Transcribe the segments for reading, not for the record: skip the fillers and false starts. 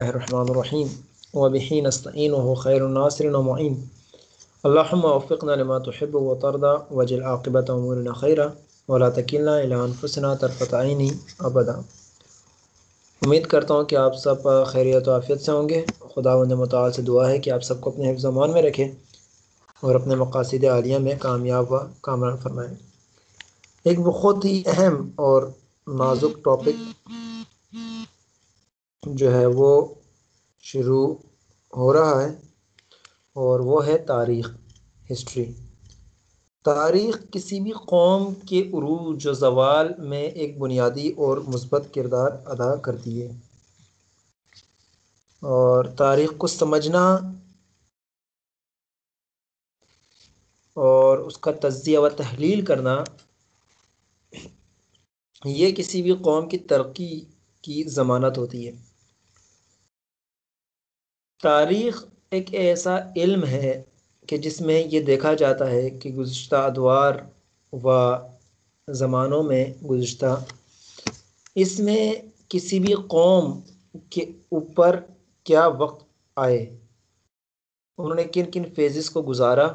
रहमानिर्रहीम व बिही नस्तईनुहु खैरुन नासिरिन व मुईन अल्लाहुम्मा वफ़्क़िना लिमा तुहिब्बु व तर्दा वजअल आक़िबत उमूरिना खैरा व ला तकिलना इला अनफुसिना तरफ़त ऐनी अबदा। उम्मीद करता हूँ कि आप सब खैरियत व आफ़ियत से होंगे। खुदावंद मुतआल से दुआ है कि आप सबको अपने हिफ्ज़ अमान में रखे और अपने मक़ासिद आलिया में कामयाब व कामयाब फरमाए। एक बहुत ही अहम और नाजुक टॉपिक जो है वो शुरू हो रहा है और वो है तारीख़, हिस्ट्री। तारीख़ किसी भी कौम के उरूज व ज़वाल में एक बुनियादी और मुस्बत किरदार अदा करती है और तारीख़ को समझना और उसका तज्ज़िया व तहलील करना ये किसी भी कौम की तरक्की की ज़मानत होती है। तारीख़ एक ऐसा इल्म है कि जिसमें ये देखा जाता है कि गुज़िश्ता अदवार व ज़मानों में गुज़िश्ता इसमें किसी भी कौम के ऊपर क्या वक्त आए, उन्होंने किन किन फेजेस को गुजारा,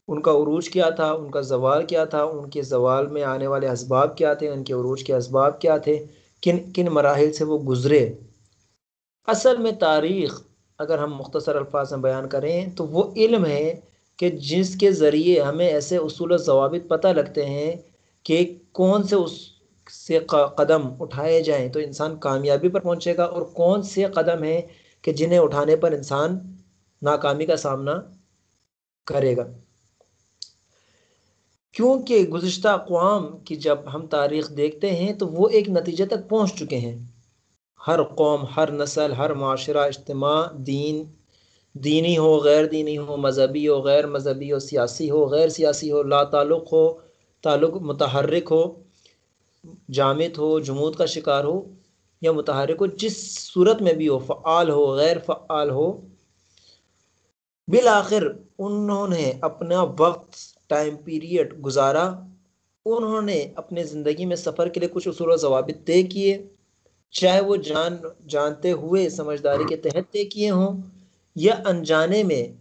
उनका उरूज क्या था, उनका ज़वाल क्या था, उनके ज़वाल में आने वाले असबाब क्या थे, उनके उरूज के असबाब क्या थे, किन किन मराहिल से वो गुज़रे। असल में तारीख़ अगर हम मुख्तसर अल्फाज में बयान करें तो वो इल्म है कि जिसके ज़रिए हमें ऐसे उसूल व ज़वाबित पता लगते हैं कि कौन से उससे कदम उठाए जाएं तो इंसान कामयाबी पर पहुंचेगा और कौन से कदम हैं कि जिन्हें उठाने पर इंसान नाकामी का सामना करेगा। क्योंकि गुज़िश्ता अक़वाम की जब हम तारीख़ देखते हैं तो वो एक नतीजे तक पहुँच चुके हैं। हर कौम, हर नस्ल, हर माशरा, इज्तिमा, दीनी हो, गैर दीनी हो, मज़हबी हो, गैर मज़हबी हो, सियासी हो, गैर सियासी हो, ला ताल्लुक़ हो, ताल्लुक़ मुतहर्रिक हो, जामिद हो, जुमूद का शिकार हो या मुतहर्रिक हो, जिस सूरत में भी हो, फ़आल हो, गैर फ़आल हो, बिल आखिर उन्होंने अपना वक्त, टाइम पीरियड गुजारा। उन्होंने अपने ज़िंदगी में सफ़र के लिए कुछ उसूल व ज़वाबित तय किए, चाहे वो जानते हुए समझदारी के तहत तय किए हों या अनजाने में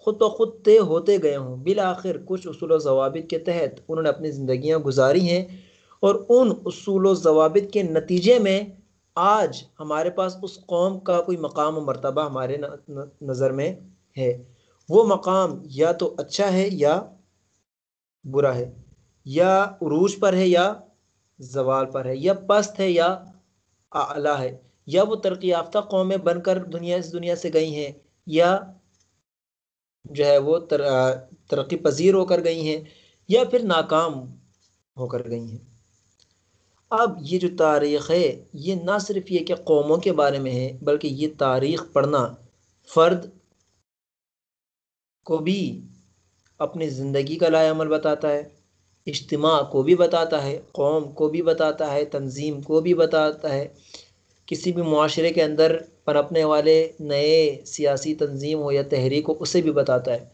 खुद ब खुद तय होते गए हों। बिल आखिर कुछ उसूल व ज़वाबित के तहत उन्होंने अपनी ज़िंदगियाँ गुजारी हैं और उन उसूल व ज़वाबित के नतीजे में आज हमारे पास उस कौम का कोई मकाम व मर्तबा हमारे नज़र में है। वो मकाम या तो अच्छा है या बुरा है, या उरूज पर है या ज़वाल पर है, या पस्त है या आला है, या वो तरक्की याफ्ता कौमें बनकर इस दुनिया से गई हैं या जो है वो तरक्की पजीर होकर गई हैं या फिर नाकाम होकर गई हैं। अब ये जो तारीख़ है ये ना सिर्फ ये कि कौमों के बारे में है, बल्कि ये तारीख़ पढ़ना फ़र्द को भी अपनी ज़िंदगी का लाएअमल बताता है, इज्तिमा को भी बताता है, कौम को भी बताता है, तंजीम को भी बताता है, किसी भी मुआशरे के अंदर पनपने वाले नए सियासी तंजीम हो या तहरीक हो उसे भी बताता है।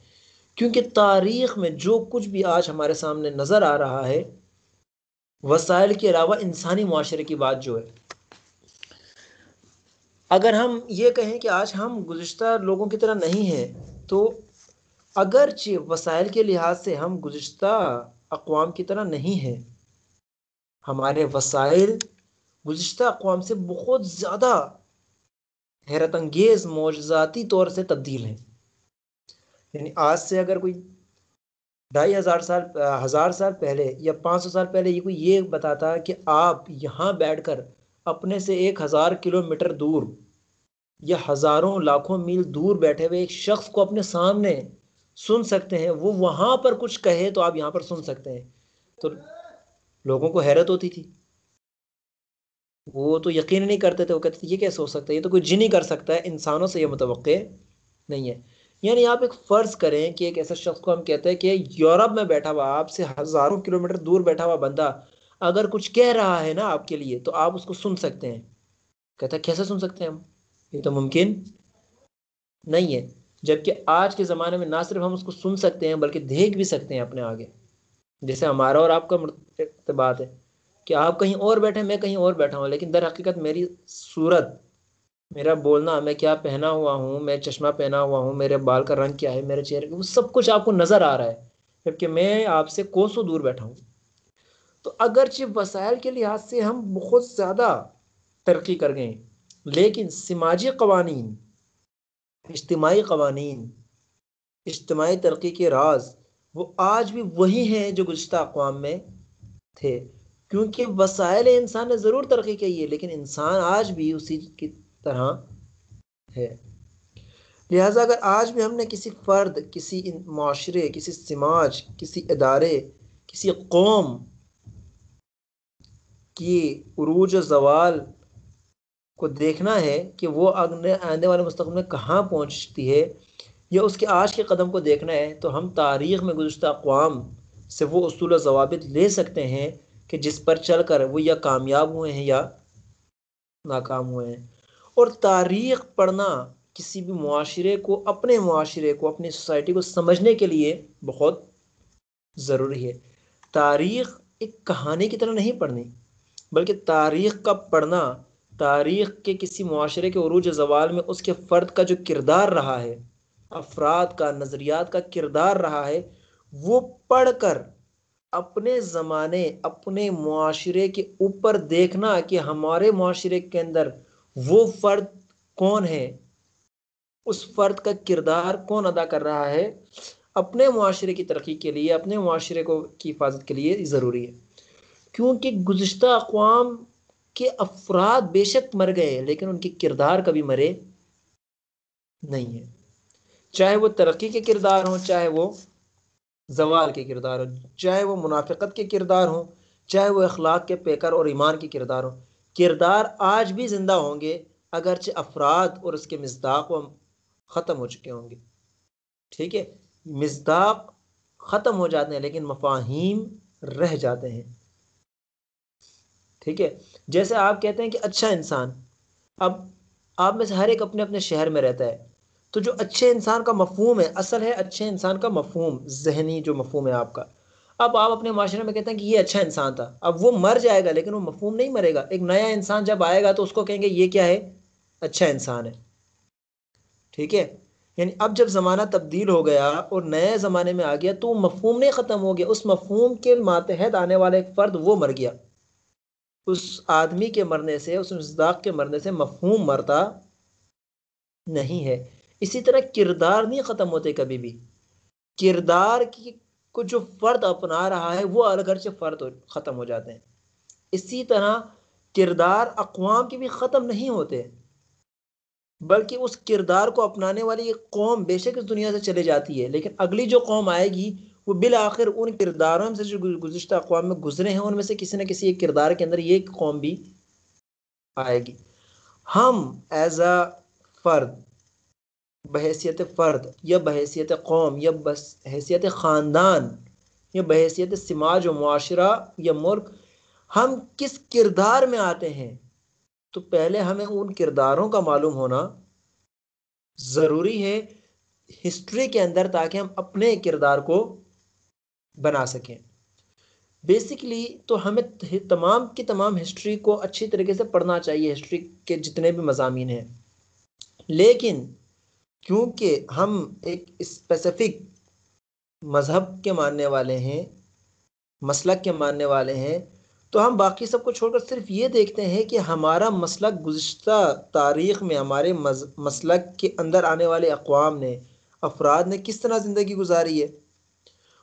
क्योंकि तारीख़ में जो कुछ भी आज हमारे सामने नज़र आ रहा है, वसाइल के अलावा इंसानी मुआशरे की बात जो है, अगर हम ये कहें कि आज हम गुज़िश्ता लोगों की तरह नहीं हैं, तो अगरचे वसाइल के लिहाज से हम गुज़िश्ता अक़वाम की तरह नहीं हैं, हमारे वसाइल गुज़िश्ता अक़वाम से बहुत ज़्यादा हैरत अंगेज़ मौजज़ाती तौर से तब्दील हैं। यानी आज से अगर कोई 2500 साल, 1000 साल पहले या 500 साल पहले ये बताता कि आप यहाँ बैठकर अपने से 1000 किलोमीटर दूर या हज़ारों लाखों मील दूर बैठे हुए एक शख्स को अपने सामने सुन सकते हैं, वो वहाँ पर कुछ कहे तो आप यहाँ पर सुन सकते हैं, तो लोगों को हैरत होती थी। वो तो यकीन नहीं करते थे, वो कहते थे ये कैसे हो सकता है, ये तो कोई जिन ही कर सकता है, इंसानों से ये मुतवक्के नहीं है। यानी आप एक फ़र्ज़ करें कि एक ऐसा शख्स को हम कहते हैं कि यूरोप में बैठा हुआ, आपसे हज़ारों किलोमीटर दूर बैठा हुआ बंदा अगर कुछ कह रहा है ना आपके लिए, तो आप उसको सुन सकते हैं। कहता है कैसे सुन सकते हैं हम, ये तो मुमकिन नहीं है। जबकि आज के ज़माने में ना सिर्फ हम उसको सुन सकते हैं बल्कि देख भी सकते हैं अपने आगे। जैसे हमारा और आपका बात है कि आप कहीं और बैठे, मैं कहीं और बैठा हूँ, लेकिन दर हकीकत मेरी सूरत मेरा बोलना, मैं क्या पहना हुआ हूँ, मैं चश्मा पहना हुआ हूँ, मेरे बाल का रंग क्या है, मेरे चेहरे का, वो सब कुछ आपको नजर आ रहा है, जबकि मैं आपसे कोसों दूर बैठा हूँ। तो अगरचे वसाइल के लिहाज से हम बहुत ज़्यादा तरक्की कर गए, लेकिन समाजी कवानीन, इज्तिमाई कवानीन, इज्तिमाई तरक्की के राज, वो आज भी वही हैं जो गुज़श्ता अक़वाम में थे। क्योंकि वसाइल इंसान ने ज़रूर तरक्की की है, लेकिन इंसान आज भी उसी की तरह है। लिहाजा अगर आज भी हमने किसी फ़र्द, किसी माशरे, किसी समाज, किसी इदारे, किसी कौम की उरूज और ज़वाल को देखना है कि वो आने वाले मुस्तक़बिल में कहाँ पहुँचती है, या उसके आज के कदम को देखना है, तो हम तारीख़ में गुज़श्ता अक़वाम से वो उसूल और ज़वाबित ले सकते हैं कि जिस पर चल कर वो या कामयाब हुए हैं या नाकाम हुए हैं। और तारीख़ पढ़ना किसी भी मुआशरे को, अपने मुआशरे को, अपनी सोसाइटी को समझने के लिए बहुत ज़रूरी है। तारीख़ एक कहानी की तरह नहीं पढ़नी, बल्कि तारीख़ का पढ़ना, तारीख़ के किसी मुआशरे के उरूज ज़वाल में उसके फ़र्द का जो किरदार रहा है, अफराद का, नज़रियात का किरदार रहा है, वो पढ़ कर अपने ज़माने, अपने मुआशरे के ऊपर देखना कि हमारे मुआशरे के अंदर वो फ़र्द कौन है, उस फ़र्द का किरदार कौन अदा कर रहा है, अपने मुआशरे की तरक्की के लिए, अपने मुआशरे को की हिफाजत के लिए ज़रूरी है। क्योंकि गुज़श्ता अक़वाम के अफराद बेशक मर गए, लेकिन उनके किरदार कभी मरे नहीं है। चाहे वो तरक्की के किरदार हों, चाहे वो जवाल के किरदार हो, चाहे वो मुनाफिकत के किरदार हो, चाहे वो अखलाक के पेकर और ईमान के किरदार हो, किरदार आज भी ज़िंदा होंगे, अगरचे अफराद और उसके मिस्दाक व ख़त्म हो चुके होंगे। ठीक है, मिस्दाक ख़त्म हो जाते हैं, लेकिन मफाहीम रह जाते हैं। ठीक है, जैसे आप कहते हैं कि अच्छा इंसान, अब आप में से हर एक अपने अपने शहर में रहता है, तो जो अच्छे इंसान का मफहूम है, असल है अच्छे इंसान का मफहूम, जहनी जो मफहूम है आपका, अब आप अपने माशरे में कहते हैं कि ये अच्छा इंसान था, अब वो मर जाएगा लेकिन वो मफहूम नहीं मरेगा। एक नया इंसान जब आएगा तो उसको कहेंगे ये क्या है, अच्छा इंसान है। ठीक है, यानी अब जब ज़माना तब्दील हो गया और नए ज़माने में आ गया, तो मफहूम नहीं ख़त्म हो गया, उस मफहूम के मातहत आने वाला एक फ़र्द वो मर गया। उस आदमी के मरने से, उस मिस्दाक के मरने से मफहूम मरता नहीं है। इसी तरह किरदार नहीं ख़त्म होते कभी भी। किरदार की को जो फ़र्द अपना रहा है वो अलग से फ़र्द ख़त्म हो जाते हैं। इसी तरह किरदार अक़वाम के भी ख़त्म नहीं होते, बल्कि उस किरदार को अपनाने वाली एक कौम बेशक इस दुनिया से चले जाती है, लेकिन अगली जो कौम आएगी वो बिल आखिर उन किरदारों से जो गुज़श्ता अक़वाम में गुजरे हैं, उनमें से किसी न किसी एक किरदार के अंदर ये कौम भी आएगी। हम एज अ फ़र्द, बहैसियत फ़र्द या बहैसियत कौम या बस हैसियत ख़ानदान या बहैसियत समाज व मुआशरा या मुल्क, हम किस किरदार में आते हैं, तो पहले हमें उन किरदारों का मालूम होना ज़रूरी है हिस्ट्री के अंदर, ताकि हम अपने किरदार को बना सकें। बेसिकली तो हमें तमाम की तमाम हिस्ट्री को अच्छी तरीके से पढ़ना चाहिए, हिस्ट्री के जितने भी मज़ामीन हैं, लेकिन क्योंकि हम एक स्पेसिफिक मज़हब के मानने वाले हैं, मसलक के मानने वाले हैं, तो हम बाकी सबको छोड़कर सिर्फ ये देखते हैं कि हमारा मसलक गुज़श्ता तारीख़ में हमारे मसलक के अंदर आने वाले अक़वाम ने, अफराद ने किस तरह ज़िंदगी गुजारी है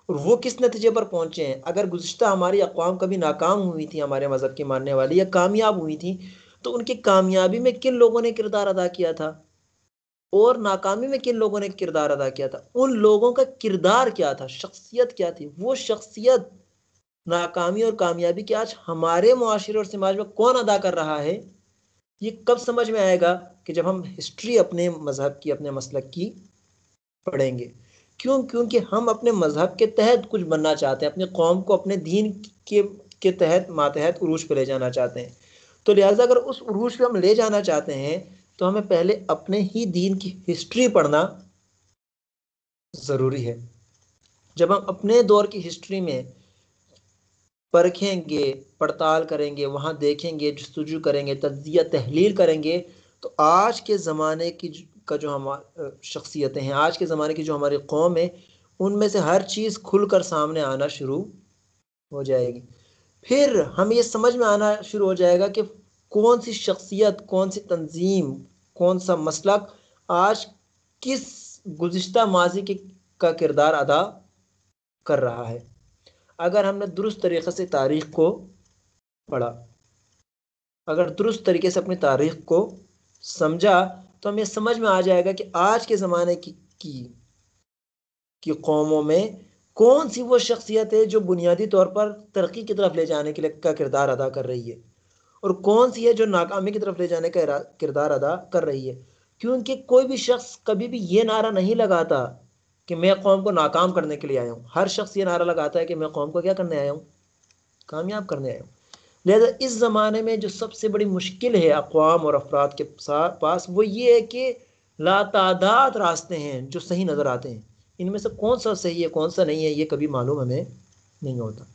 और वो किस नतीजे पर पहुँचे हैं। अगर गुज़श्ता हमारी अक़वाम कभी नाकाम हुई थी हमारे मज़हब की मानने वाली, या कामयाब हुई थी, तो उनकी कामयाबी में किन लोगों ने किरदार अदा किया था और नाकामी में किन लोगों ने किरदार अदा किया था, उन लोगों का किरदार क्या था, शख्सियत क्या थी, वो शख्सियत नाकामी और कामयाबी की आज हमारे मुआशरे और समाज में कौन अदा कर रहा है, ये कब समझ में आएगा, कि जब हम हिस्ट्री अपने मज़हब की, अपने मसलक की पढ़ेंगे। क्यों? क्योंकि हम अपने मज़हब के तहत कुछ बनना चाहते हैं, अपनी कौम को अपने दीन के तहत, मातहत उरूज पे ले जाना चाहते हैं। तो लिहाजा अगर उस उरूज पे हम ले जाना चाहते हैं, तो हमें पहले अपने ही दीन की हिस्ट्री पढ़ना ज़रूरी है। जब हम अपने दौर की हिस्ट्री में परखेंगे, पड़ताल करेंगे, वहाँ देखेंगे, जस्तजू करेंगे, तज्ज़िया तहलील करेंगे, तो आज के ज़माने की का जो शख्सियतें हैं, आज के ज़माने की जो हमारी कौम है, उनमें से हर चीज़ खुलकर सामने आना शुरू हो जाएगी। फिर हमें ये समझ में आना शुरू हो जाएगा कि कौन सी शख्सियत, कौन सी तंजीम, कौन सा मसलक आज किस गुज़िश्ता माजी का किरदार अदा कर रहा है। अगर हमने दुरुस्त तरीक़े से तारीख़ को पढ़ा, अगर दुरुस्त तरीके से अपनी तारीख़ को समझा, तो हमें समझ में आ जाएगा कि आज के ज़माने की कौमों में कौन सी वो शख्सियत है जो बुनियादी तौर पर तरक्की की तरफ ले जाने के लिए का किरदार अदा कर रही है, और कौन सी है जो नाकामी की तरफ ले जाने का किरदार अदा कर रही है। क्योंकि कोई भी शख्स कभी भी ये नारा नहीं लगाता कि मैं कौम को नाकाम करने के लिए आया हूँ। हर शख्स ये नारा लगाता है कि मैं कौम को क्या करने आया हूँ, कामयाब करने आया हूँ। लिहाजा इस ज़माने में जो सबसे बड़ी मुश्किल है अक़वाम और अफराद के पास, वो ये है कि लातादाद रास्ते हैं जो सही नज़र आते हैं, इनमें से कौन सा सही है कौन सा नहीं है ये कभी मालूम हमें नहीं होता।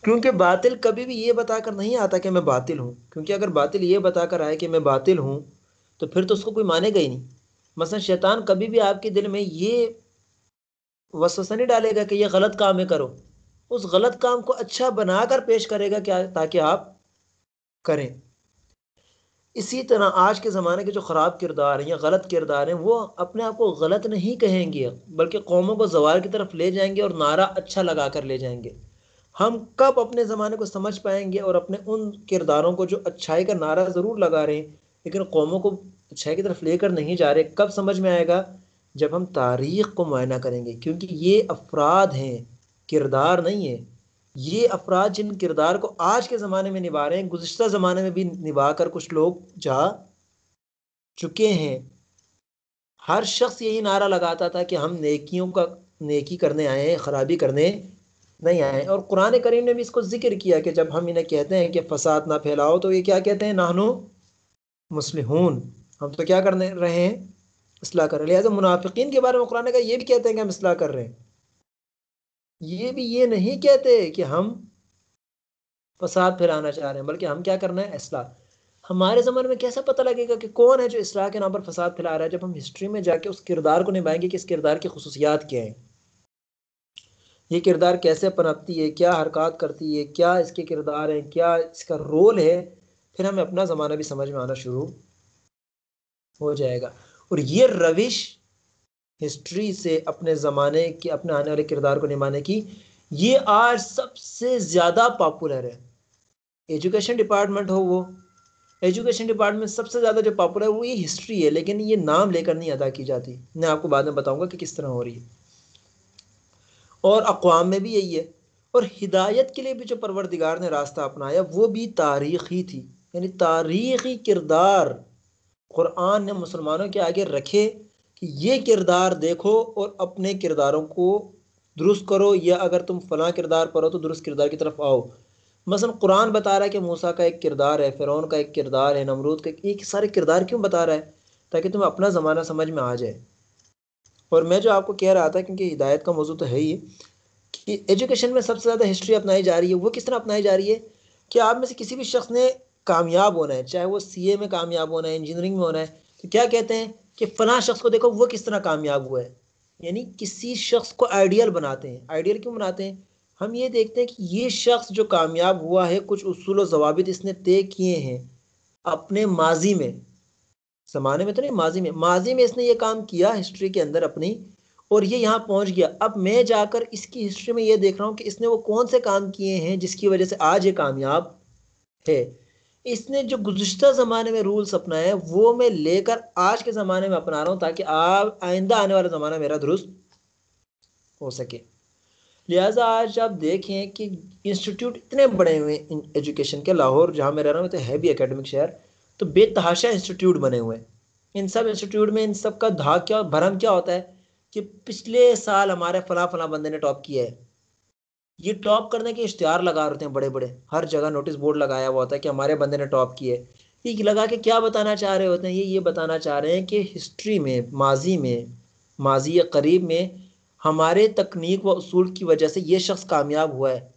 क्योंकि बातिल कभी भी ये बताकर नहीं आता कि मैं बातिल हूँ, क्योंकि अगर बातिल ये बताकर आए कि मैं बातिल हूँ तो फिर तो उसको कोई मानेगा ही नहीं। मसलन शैतान कभी भी आपके दिल में ये वसवसा नहीं डालेगा कि ये गलत काम है करो, उस गलत काम को अच्छा बनाकर पेश करेगा क्या, ताकि आप करें। इसी तरह आज के ज़माने के जो ख़राब किरदार हैं या गलत किरदार हैं, वो अपने आप को गलत नहीं कहेंगे, बल्कि कौमों को ज़वाल की तरफ ले जाएंगे और नारा अच्छा लगा कर ले जाएंगे। हम कब अपने ज़माने को समझ पाएंगे और अपने उन किरदारों को जो अच्छाई का नारा ज़रूर लगा रहे हैं लेकिन कौमों को अच्छाई की तरफ लेकर नहीं जा रहे, कब समझ में आएगा? जब हम तारीख़ को मुआयना करेंगे। क्योंकि ये अफराद हैं, किरदार नहीं है। ये अफराद जिन किरदार को आज के ज़माने में निभा रहे हैं, गुज़िश्ता ज़माने में भी निभा कर कुछ लोग जा चुके हैं। हर शख्स यही नारा लगाता था कि हम नेकी करने आए हैं, ख़राबी करने नहीं आए। और कुरान करीम ने भी इसको ज़िक्र किया कि जब हम इन्हें कहते हैं कि फ़साद ना फैलाओ, तो ये क्या कहते हैं? नाहनु मुस्लिहून, हम तो क्या करने रहे हैं? इस्लाह कर रहे हैं। लिहाजा मुनाफिकीन के बारे में कुरान का ये भी कहते हैं कि हम इस्लाह कर रहे हैं। ये भी ये नहीं कहते कि हम फसाद फैलाना चाह रहे हैं, बल्कि हम क्या करना है? इस्लाह। हमारे ज़माने में कैसे पता लगेगा कि कौन है जो इस्लाह के नाम पर फसाद फैला रहा है? जब हम हिस्ट्री में जाके उस किरदार को निभाएंगे कि इस किरदार की खुसूसियात क्या हैं, ये किरदार कैसे पनपती है, क्या हरकत करती है, क्या इसके किरदार हैं, क्या इसका रोल है, फिर हमें अपना ज़माना भी समझ में आना शुरू हो जाएगा। और ये रविश हिस्ट्री से अपने ज़माने के, अपने आने वाले किरदार को निभाने की, ये आज सबसे ज़्यादा पॉपुलर है। एजुकेशन डिपार्टमेंट हो, वो एजुकेशन डिपार्टमेंट सबसे ज़्यादा जो पॉपुलर है वो ये हिस्ट्री है, लेकिन ये नाम लेकर नहीं अदा की जाती। मैं आपको बाद में बताऊंगा कि किस तरह हो रही है। और अक़वाम में भी यही है। और हिदायत के लिए भी जो परवरदिगार ने रास्ता अपनाया वो भी तारीख़ी थी, यानी तारीख़ी किरदार क़ुरआन ने मुसलमानों के आगे रखे कि ये किरदार देखो और अपने किरदारों को दुरुस्त करो, या अगर तुम फ़लाँ किरदार पर हो तो दुरुस्त किरदार की तरफ आओ। मसलन कुरान बता रहा है कि मूसा का एक किरदार है, फ़िरौन का एक किरदार है, नमरूद का, ये सारे किरदार क्यों बता रहा है? ताकि तुम्हें अपना ज़माना समझ में आ जाए। और मैं जो आपको कह रहा था, क्योंकि हिदायत का मौजूद तो है ही, कि एजुकेशन में सबसे ज़्यादा हिस्ट्री अपनाई जा रही है, वो किस तरह अपनाई जा रही है कि आप में से किसी भी शख्स ने कामयाब होना है, चाहे वो सीए में कामयाब होना है, इंजीनियरिंग में होना है, तो क्या कहते हैं कि फ़लाँ शख्स को देखो वो किस तरह कामयाब हुआ है। यानी किसी शख्स को आइडियल बनाते हैं। आइडियल क्यों बनाते हैं? हम ये देखते हैं कि ये शख्स जो कामयाब हुआ है, कुछ उसूल व ज़वाबित इसने तय किए हैं अपने माजी में, ज़माने में तो नहीं, माजी में इसने ये काम किया हिस्ट्री के अंदर अपनी, और ये यहाँ पहुँच गया। अब मैं जाकर इसकी हिस्ट्री में ये देख रहा हूँ कि इसने वो कौन से काम किए हैं जिसकी वजह से आज ये कामयाब है। इसने जो गुज़िश्ता ज़माने में रूल्स अपनाए वो मैं लेकर आज के ज़माने में अपना रहा हूँ, ताकि आइंदा आने वाला ज़माना मेरा दुरुस्त हो सके। लिहाजा आज आप देखें कि इंस्टीट्यूट इतने बड़े हुए हैं एजुकेशन के, लाहौर जहाँ मैं रह रहा हूँ तो है भी एकेडमिक शहर, तो बेतहाशा इंस्टीट्यूट बने हुए हैं। इन सब इंस्टीट्यूट में इन सब का धाक क्या, भरम क्या होता है कि पिछले साल हमारे फला फला बंदे ने टॉप किया है। ये टॉप करने के इश्तिहार लगा रहे हैं बड़े बड़े, हर जगह नोटिस बोर्ड लगाया हुआ होता है कि हमारे बंदे ने टॉप किया है। ये लगा के क्या बताना चाह रहे होते हैं? ये बताना चाह रहे हैं कि हिस्ट्री में, माजी या करीब में हमारे तकनीक व उसूल की वजह से ये शख्स कामयाब हुआ है।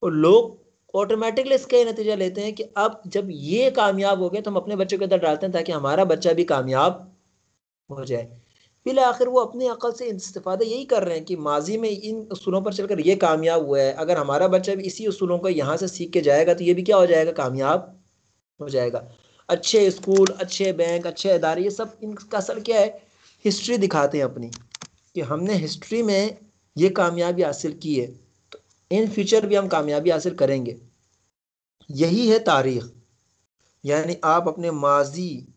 और लोग ऑटोमेटिकली इसका ये नतीजा लेते हैं कि अब जब ये कामयाब हो गए तो हम अपने बच्चों के अंदर डालते हैं ताकि हमारा बच्चा भी कामयाब हो जाए। फिर आखिर वो अपनी अकल से इस्तेफादा यही कर रहे हैं कि माजी में इन उसूलों पर चलकर ये कामयाब हुआ है, अगर हमारा बच्चा भी इसी उसूलों को यहाँ से सीख के जाएगा तो ये भी क्या हो जाएगा, कामयाब हो जाएगा। अच्छे स्कूल, अच्छे बैंक, अच्छे इदारे, ये सब इनका असर क्या है, हिस्ट्री दिखाते हैं अपनी, कि हमने हिस्ट्री में ये कामयाबी हासिल की है तो इन फ्यूचर भी हम कामयाबी हासिल करेंगे। यही है तारीख़। यानी आप अपने माजी,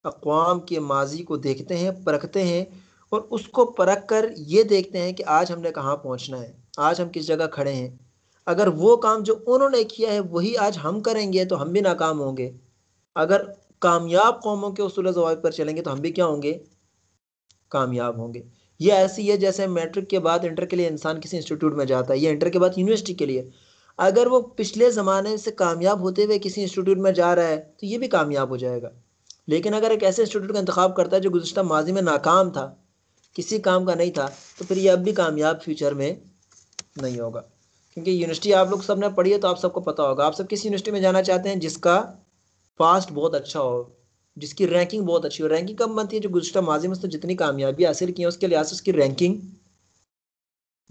अक़वाम के माजी को देखते हैं, परखते हैं और उसको परख कर ये देखते हैं कि आज हमने कहाँ पहुँचना है, आज हम किस जगह खड़े हैं। अगर वो काम जो उन्होंने किया है वही आज हम करेंगे तो हम भी नाकाम होंगे। अगर कामयाब कौमों के उसूल ज़वाबित पर चलेंगे तो हम भी क्या होंगे, कामयाब होंगे। ये ऐसी है जैसे मैट्रिक के बाद इंटर के लिए इंसान किसी इंस्टीट्यूट में जाता है या इंटर के बाद यूनिवर्सिटी के लिए, अगर वो पिछले ज़माने से कामयाब होते हुए किसी इंस्टीट्यूट में जा रहा है तो ये भी कामयाब हो जाएगा। लेकिन अगर एक ऐसे इंस्टीट्यूट का इंतखाब करता है जो गुज़िश्ता माजी में नाकाम था, किसी काम का नहीं था, तो फिर ये अब भी कामयाब फ्यूचर में नहीं होगा। क्योंकि यूनिवर्सिटी आप लोग सब ने पढ़ी है तो आप सबको पता होगा, आप सब किस यूनिवर्सिटी में जाना चाहते हैं जिसका पास्ट बहुत अच्छा हो, जिसकी रैंकिंग बहुत अच्छी हो। रैंकिंग कब बनती है, जो गुज़िश्ता माजी में उसने जितनी कामयाबी हासिल की है उसके लिहाज से उसकी रैंकिंग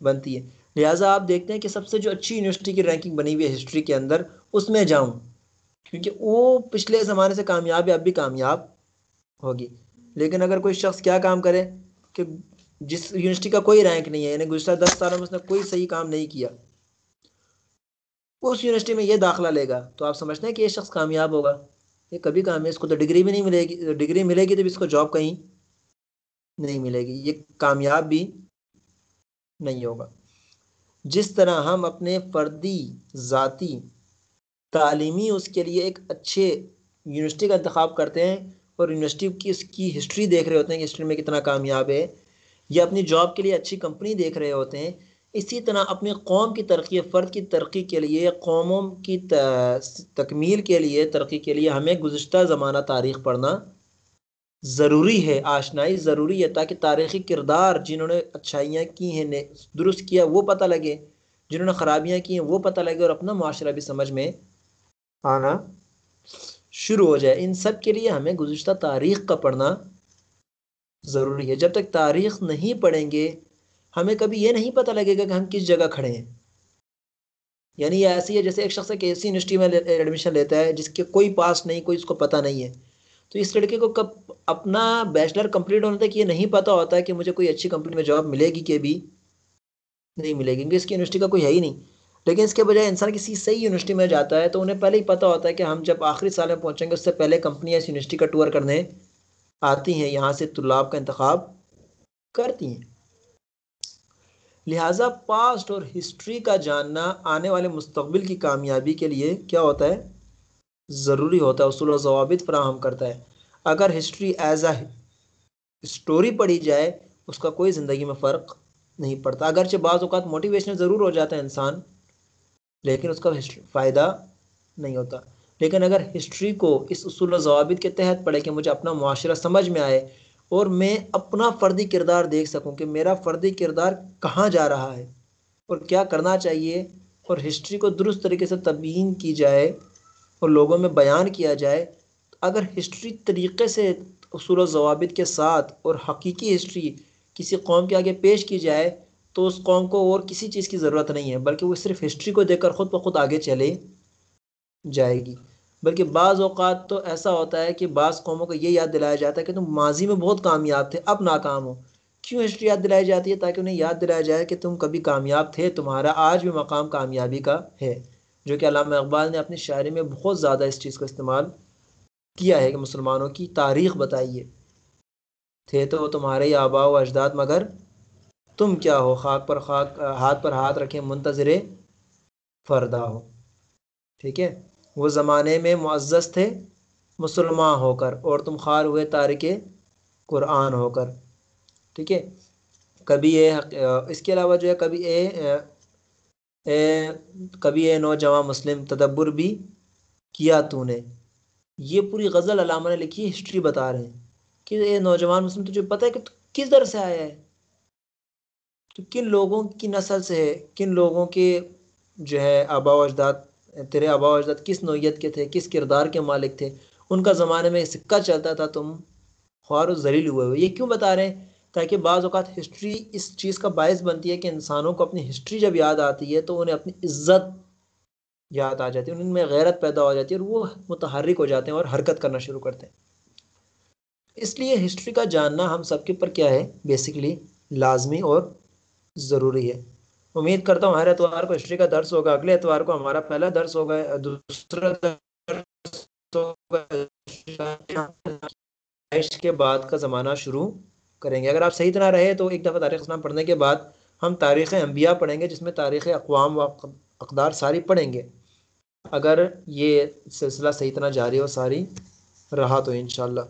बनती है। लिहाजा आप देखते हैं कि सबसे जो अच्छी यूनिवर्सिटी की रैंकिंग बनी हुई है हिस्ट्री के अंदर, उसमें जाऊं, क्योंकि वो पिछले ज़माने से कामयाब है, अब भी कामयाब होगी। लेकिन अगर कोई शख्स क्या काम करे कि जिस यूनिवर्सिटी का कोई रैंक नहीं है, यानी गुज़िश्ता 10 सालों में उसने कोई सही काम नहीं किया, उस यूनिवर्सिटी में ये दाखिला लेगा, तो आप समझते हैं कि ये शख्स कामयाब होगा? ये कभी काम है, इसको तो डिग्री भी नहीं मिलेगी, डिग्री मिलेगी तो भी इसको जॉब कहीं नहीं मिलेगी, ये कामयाब भी नहीं होगा। जिस तरह हम अपने फ़र्दी ज़ाती तालीमी उसके लिए एक अच्छे यूनिवर्सिटी का इंतखाब करते हैं और यूनिवर्सिटी की उसकी हिस्ट्री देख रहे होते हैं कि हिस्ट्री में कितना कामयाब है, या अपनी जॉब के लिए अच्छी कंपनी देख रहे होते हैं, इसी तरह अपनी कौम की तरक्की, फ़र्द की तरक्की के लिए, कौमों की तकमील के लिए, तरक्की के लिए हमें गुज़िश्ता ज़माना तारीख़ पढ़ना ज़रूरी है, आशनाई ज़रूरी है, ताकि तारीख़ी किरदार जिन्होंने अच्छाइयाँ की हैं, दुरुस्त किया, वो पता लगे, जिन्होंने ख़राबियाँ की हैं वो पता लगे, और अपना मुआशरा भी समझ में आना शुरू हो जाए। इन सब के लिए हमें गुज़िश्ता तारीख़ का पढ़ना ज़रूरी है। जब तक तारीख़ नहीं पढ़ेंगे हमें कभी ये नहीं पता लगेगा कि हम किस जगह खड़े हैं। यानी ये ऐसी है जैसे एक शख्स एक ऐसी यूनिवर्सिटी में एडमिशन लेता है जिसके कोई पास नहीं, कोई इसको पता नहीं है, तो इस लड़के को कब अपना बैचलर कंप्लीट होने तक ये नहीं पता होता है कि मुझे कोई अच्छी कंपनी में जॉब मिलेगी कि भी नहीं मिलेगी, क्योंकि इसकी यूनिवर्सिटी का कोई है ही नहीं। लेकिन इसके बजाय इंसान किसी सही यूनिवर्सिटी में जाता है तो उन्हें पहले ही पता होता है कि हम जब आखिरी साल में पहुँचेंगे उससे पहले कंपनियाँ इस यूनिवर्सिटी का टूर करने आती हैं, यहाँ से तुल्लाब का इंतखाब करती हैं। लिहाजा पास्ट और हिस्ट्री का जानना आने वाले मुस्तकबिल की कामयाबी के लिए क्या होता है, ज़रूरी होता है, उसूल व ज़वाबित फराहम करता है। अगर हिस्ट्री एज अ स्टोरी पढ़ी जाए उसका कोई ज़िंदगी में फ़र्क नहीं पड़ता। अगरचे बाज़ औक़ात मोटिवेशनल ज़रूर हो जाता है इंसान, लेकिन उसका फ़ायदा नहीं होता। लेकिन अगर हिस्ट्री को इस उसूल व ज़वाबित के तहत पढ़े कि मुझे अपना मुआशरा समझ में आए और मैं अपना फ़र्दी किरदार देख सकूं कि मेरा फ़र्दी किरदार कहाँ जा रहा है और क्या करना चाहिए, और हिस्ट्री को दुरुस्त तरीके से तबयीन की जाए और लोगों में बयान किया जाए, अगर हिस्ट्री तरीक़े से उसूल व ज़वाबित के साथ और हकीकी हिस्ट्री किसी कौम के आगे पेश की जाए तो उस कौम को और किसी चीज़ की ज़रूरत नहीं है, बल्कि वो सिर्फ़ हिस्ट्री को देखकर ख़ुद ब खुद आगे चले जाएगी। बल्कि बाज़ औक़ात तो ऐसा होता है कि बाज़ कौमों को ये याद दिलाया जाता है कि तुम माज़ी में बहुत कामयाब थे, अब नाकाम हो। क्यों हिस्ट्री याद दिलाई जाती है? ताकि उन्हें याद दिलाया जाए कि तुम कभी कामयाब थे, तुम्हारा आज भी मकाम कामयाबी का है। जो कि अल्लामा इक़बाल ने अपनी शायरी में बहुत ज़्यादा इस चीज़ को इस्तेमाल किया है कि मुसलमानों की तारीख़ बताइए। थे तो तुम्हारे आबा व अजदाद, मगर तुम क्या हो, खाक हाथ पर हाथ रखे मुंतज़िरे फ़रदा हो। ठीक है, वो ज़माने में मुअज़्ज़ज़ थे मुसलमान होकर और तुम ख़ार हुए तारिके कुरान होकर। ठीक है, कभी ये इसके अलावा जो है कभी ये नौजवान मुस्लिम तदब्बुर भी किया तूने, ये पूरी गज़ल अल्लामा ने लिखी है, हिस्ट्री बता रहे हैं कि ये नौजवान मुस्लिम तुझे पता है कि तू किस दर से आया है, तो किन लोगों की नस्ल से है, किन लोगों के जो है आबा व अजदाद, तेरे आबा व अजदाद किस नौइयत के थे, किस किरदार के मालिक थे, उनका ज़माने में सिक्का चलता था, तुम ख्वार और जलील हुए हो। ये क्यों बता रहे हैं? ताकि बाज़ औक़ात हिस्ट्री इस चीज़ का बायस बनती है कि इंसानों को अपनी हिस्ट्री जब याद आती है तो उन्हें अपनी इज़्ज़त याद आ जाती है, उनमें गैरत पैदा हो जाती है और वो मुतहर्रिक हो जाते हैं और हरकत करना शुरू करते हैं। इसलिए हिस्ट्री का जानना हम सबके ऊपर क्या है, बेसिकली लाजमी और ज़रूरी है। उम्मीद करता हूँ हर एतवार को हिस्ट्री का दर्स होगा, अगले एतवार को हमारा पहला दर्स होगा, दूसरा दर्स होगा के बाद का ज़माना शुरू करेंगे। अगर आप सही तरह रहे तो एक दफ़ा तारीख़ इस्लाम पढ़ने के बाद हम तारीख़ अंबिया पढ़ेंगे, जिसमें तारीख़ अक़वाम व अक़दार सारी पढ़ेंगे, अगर ये सिलसिला सही तरह जारी और सारी रहा तो इंशाअल्लाह।